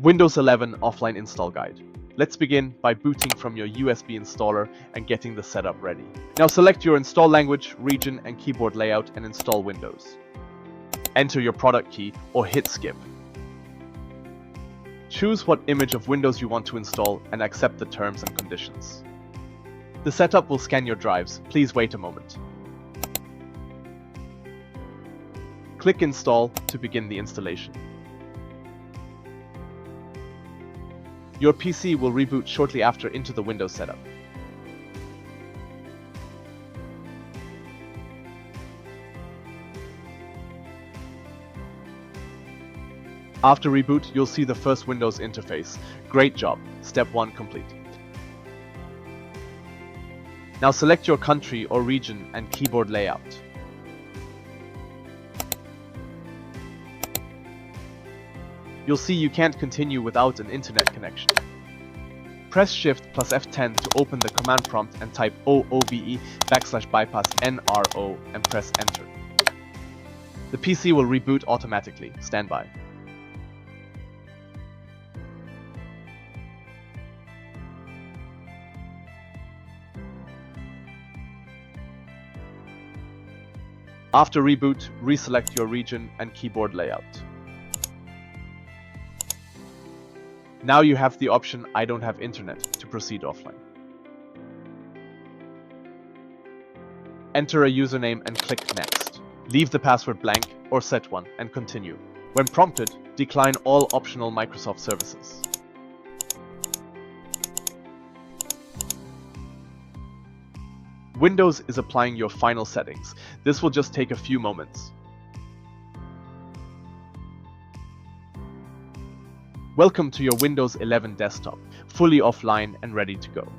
Windows 11 Offline Install Guide. Let's begin by booting from your USB installer and getting the setup ready. Now select your install language, region, and keyboard layout and install Windows. Enter your product key or hit skip. Choose what image of Windows you want to install and accept the terms and conditions. The setup will scan your drives. Please wait a moment. Click Install to begin the installation. Your PC will reboot shortly after into the Windows setup. After reboot, you'll see the first Windows interface. Great job! Step 1 complete. Now select your country or region and keyboard layout. You'll see you can't continue without an internet connection. Press Shift plus F10 to open the command prompt and type OOBE /bypassNRO and press Enter. The PC will reboot automatically. Stand by. After reboot, reselect your region and keyboard layout. Now you have the option I don't have internet to proceed offline. Enter a username and click Next. Leave the password blank or set one and continue. When prompted, decline all optional Microsoft services. Windows is applying your final settings. This will just take a few moments. Welcome to your Windows 11 desktop, fully offline and ready to go.